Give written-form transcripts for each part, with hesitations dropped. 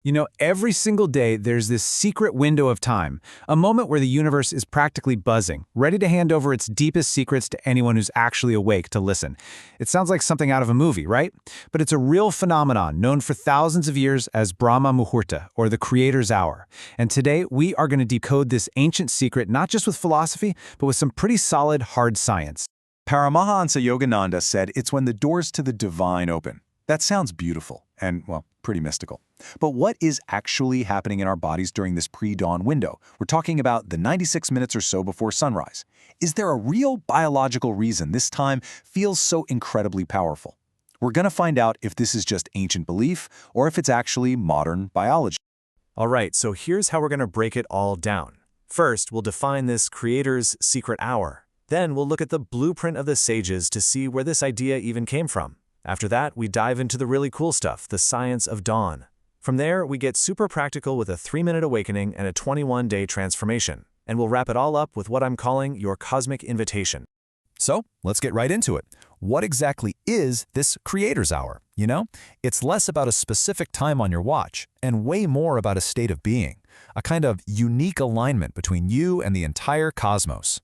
You know, every single day there's this secret window of time, a moment where the universe is practically buzzing, ready to hand over its deepest secrets to anyone who's actually awake to listen. It sounds like something out of a movie, right? But it's a real phenomenon known for thousands of years as Brahma Muhurta, or the Creator's Hour. And today we are going to decode this ancient secret not just with philosophy, but with some pretty solid, hard science. Paramahansa Yogananda said it's when the doors to the divine open. That sounds beautiful and, well, pretty mystical. But what is actually happening in our bodies during this pre-dawn window? We're talking about the 96 minutes or so before sunrise. Is there a real biological reason this time feels so incredibly powerful? We're going to find out if this is just ancient belief or if it's actually modern biology. All right, so here's how we're going to break it all down. First, we'll define this Creator's secret hour. Then we'll look at the blueprint of the sages to see where this idea even came from. After that, we dive into the really cool stuff, the science of dawn. From there, we get super practical with a 3-minute awakening and a 21-day transformation. And we'll wrap it all up with what I'm calling your cosmic invitation. So, let's get right into it. What exactly is this Creator's Hour? You know, it's less about a specific time on your watch and way more about a state of being, a kind of unique alignment between you and the entire cosmos.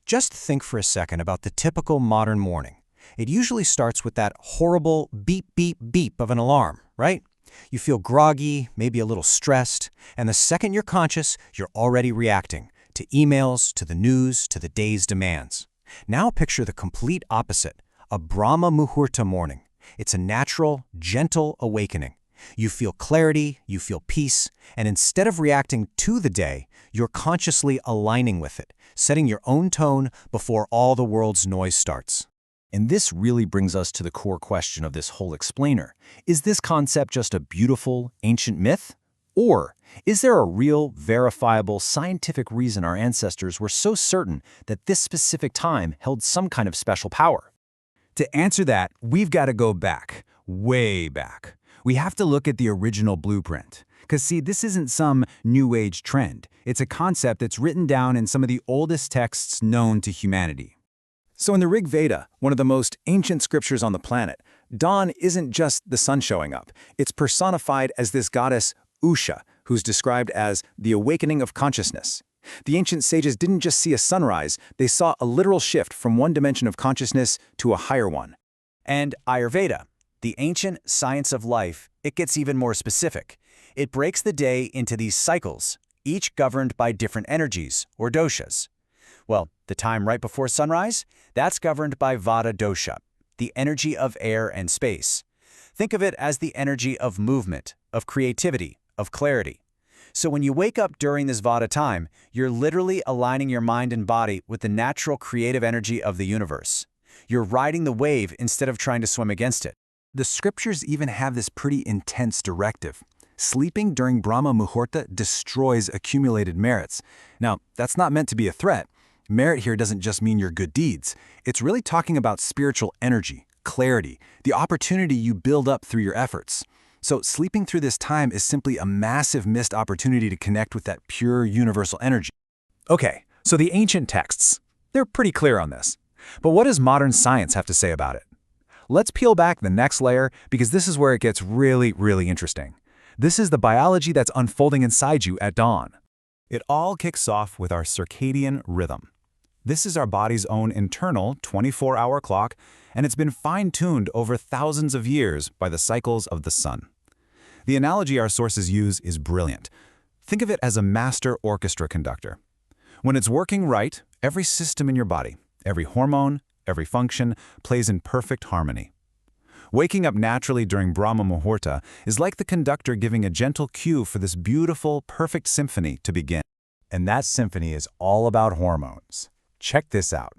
Just think for a second about the typical modern morning. It usually starts with that horrible beep, beep, beep of an alarm, right? You feel groggy, maybe a little stressed, and the second you're conscious, you're already reacting to emails, to the news, to the day's demands. Now picture the complete opposite, a Brahma Muhurta morning. It's a natural, gentle awakening. You feel clarity, you feel peace, and instead of reacting to the day, you're consciously aligning with it, setting your own tone before all the world's noise starts. And this really brings us to the core question of this whole explainer. Is this concept just a beautiful, ancient myth? Or is there a real, verifiable, scientific reason our ancestors were so certain that this specific time held some kind of special power? To answer that, we've got to go back, way back. We have to look at the original blueprint. Because see, this isn't some New Age trend. It's a concept that's written down in some of the oldest texts known to humanity. So in the Rig Veda, one of the most ancient scriptures on the planet, dawn isn't just the sun showing up. It's personified as this goddess Usha, who's described as the awakening of consciousness. The ancient sages didn't just see a sunrise, they saw a literal shift from one dimension of consciousness to a higher one. And Ayurveda, the ancient science of life, it gets even more specific. It breaks the day into these cycles, each governed by different energies, or doshas. Well, the time right before sunrise, that's governed by Vata dosha, the energy of air and space. Think of it as the energy of movement, of creativity, of clarity. So when you wake up during this Vata time, you're literally aligning your mind and body with the natural creative energy of the universe. You're riding the wave instead of trying to swim against it. The scriptures even have this pretty intense directive. Sleeping during Brahma Muhurta destroys accumulated merits. Now, that's not meant to be a threat. Merit here doesn't just mean your good deeds. It's really talking about spiritual energy, clarity, the opportunity you build up through your efforts. So sleeping through this time is simply a massive missed opportunity to connect with that pure universal energy. Okay, so the ancient texts, they're pretty clear on this. But what does modern science have to say about it? Let's peel back the next layer because this is where it gets really, really interesting. This is the biology that's unfolding inside you at dawn. It all kicks off with our circadian rhythm. This is our body's own internal 24-hour clock, and it's been fine-tuned over thousands of years by the cycles of the sun. The analogy our sources use is brilliant. Think of it as a master orchestra conductor. When it's working right, every system in your body, every hormone, every function, plays in perfect harmony. Waking up naturally during Brahma Muhurta is like the conductor giving a gentle cue for this beautiful, perfect symphony to begin. And that symphony is all about hormones. Check this out.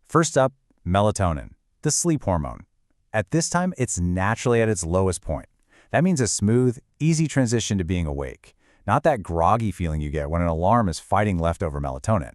First up, melatonin, the sleep hormone. At this time, it's naturally at its lowest point. That means a smooth, easy transition to being awake, not that groggy feeling you get when an alarm is fighting leftover melatonin.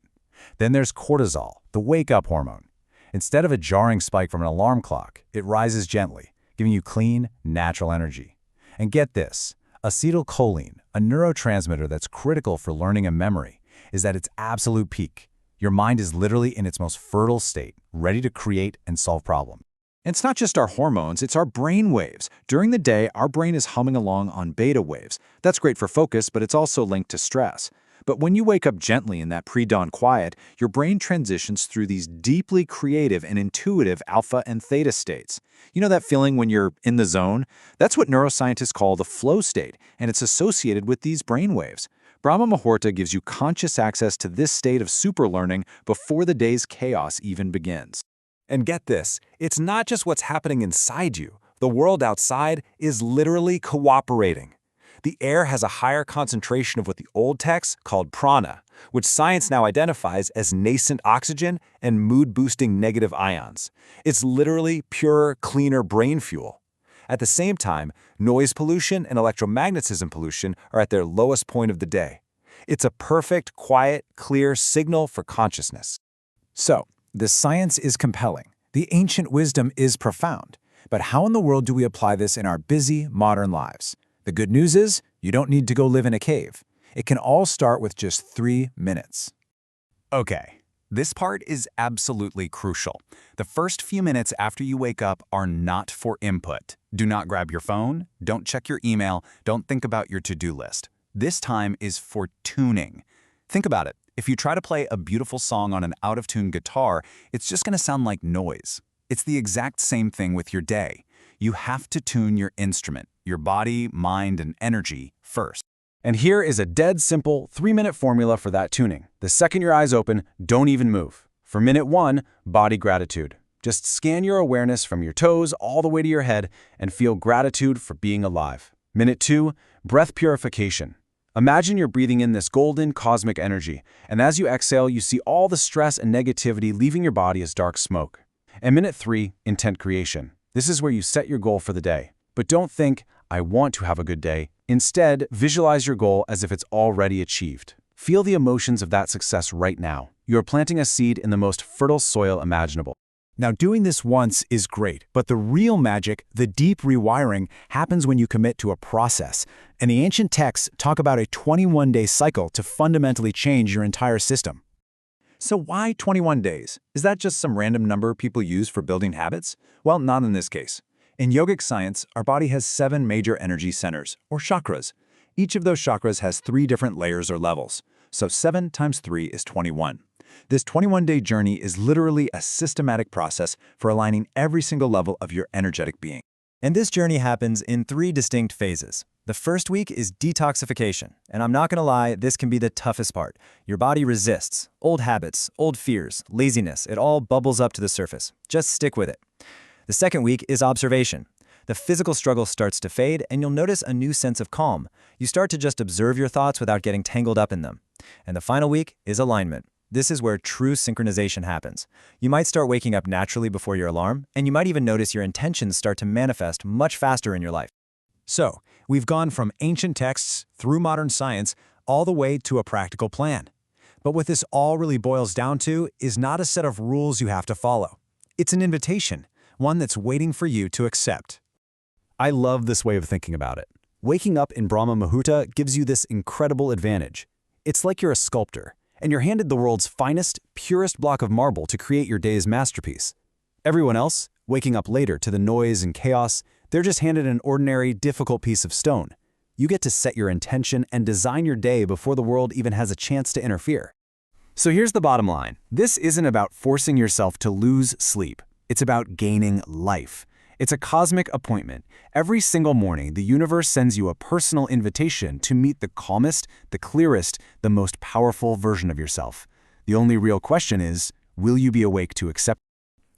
Then there's cortisol, the wake-up hormone. Instead of a jarring spike from an alarm clock, it rises gently, giving you clean, natural energy. And get this, acetylcholine, a neurotransmitter that's critical for learning and memory, is at its absolute peak. Your mind is literally in its most fertile state, ready to create and solve problems. And it's not just our hormones, it's our brain waves. During the day, our brain is humming along on beta waves. That's great for focus, but it's also linked to stress. But when you wake up gently in that pre-dawn quiet, your brain transitions through these deeply creative and intuitive alpha and theta states. You know that feeling when you're in the zone? That's what neuroscientists call the flow state, and it's associated with these brain waves. Brahma Muhurta gives you conscious access to this state of superlearning before the day's chaos even begins. And get this, it's not just what's happening inside you. The world outside is literally cooperating. The air has a higher concentration of what the old texts called prana, which science now identifies as nascent oxygen and mood-boosting negative ions. It's literally pure, cleaner brain fuel. At the same time, noise pollution and electromagnetism pollution are at their lowest point of the day. It's a perfect, quiet, clear signal for consciousness. So, the science is compelling. The ancient wisdom is profound. But how in the world do we apply this in our busy, modern lives? The good news is, you don't need to go live in a cave. It can all start with just 3 minutes. Okay, this part is absolutely crucial. The first few minutes after you wake up are not for input. Do not grab your phone, don't check your email, don't think about your to-do list. This time is for tuning. Think about it. If you try to play a beautiful song on an out-of-tune guitar, it's just going to sound like noise. It's the exact same thing with your day. You have to tune your instrument, your body, mind, and energy first. And here is a dead simple 3-minute formula for that tuning. The second your eyes open, don't even move. For minute 1, body gratitude. Just scan your awareness from your toes all the way to your head and feel gratitude for being alive. Minute 2, breath purification. Imagine you're breathing in this golden cosmic energy, and as you exhale, you see all the stress and negativity leaving your body as dark smoke. And minute 3, intent creation. This is where you set your goal for the day. But don't think, I want to have a good day. Instead, visualize your goal as if it's already achieved. Feel the emotions of that success right now. You are planting a seed in the most fertile soil imaginable. Now, doing this once is great, but the real magic, the deep rewiring, happens when you commit to a process. And the ancient texts talk about a 21-day cycle to fundamentally change your entire system. So why 21 days? Is that just some random number people use for building habits? Well, not in this case. In yogic science, our body has 7 major energy centers, or chakras. Each of those chakras has 3 different layers or levels. So 7 times 3 is 21. This 21-day journey is literally a systematic process for aligning every single level of your energetic being. And this journey happens in 3 distinct phases. The first week is detoxification, and I'm not going to lie, this can be the toughest part. Your body resists. Old habits, old fears, laziness, it all bubbles up to the surface. Just stick with it. The second week is observation. The physical struggle starts to fade, and you'll notice a new sense of calm. You start to just observe your thoughts without getting tangled up in them. And the final week is alignment. This is where true synchronization happens. You might start waking up naturally before your alarm, and you might even notice your intentions start to manifest much faster in your life. So, we've gone from ancient texts through modern science all the way to a practical plan. But what this all really boils down to is not a set of rules you have to follow. It's an invitation, one that's waiting for you to accept. I love this way of thinking about it. Waking up in Brahma Muhurta gives you this incredible advantage. It's like you're a sculptor, and you're handed the world's finest, purest block of marble to create your day's masterpiece. Everyone else, waking up later to the noise and chaos, they're just handed an ordinary, difficult piece of stone. You get to set your intention and design your day before the world even has a chance to interfere. So here's the bottom line. This isn't about forcing yourself to lose sleep. It's about gaining life. It's a cosmic appointment. Every single morning, the universe sends you a personal invitation to meet the calmest, the clearest, the most powerful version of yourself. The only real question is, will you be awake to accept?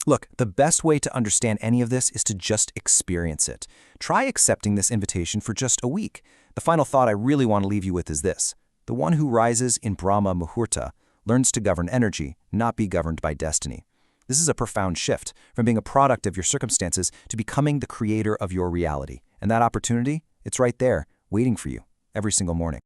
Look, the best way to understand any of this is to just experience it. Try accepting this invitation for just a week. The final thought I really want to leave you with is this. The one who rises in Brahma Muhurta learns to govern energy, not be governed by destiny. This is a profound shift from being a product of your circumstances to becoming the creator of your reality. And that opportunity, it's right there, waiting for you every single morning.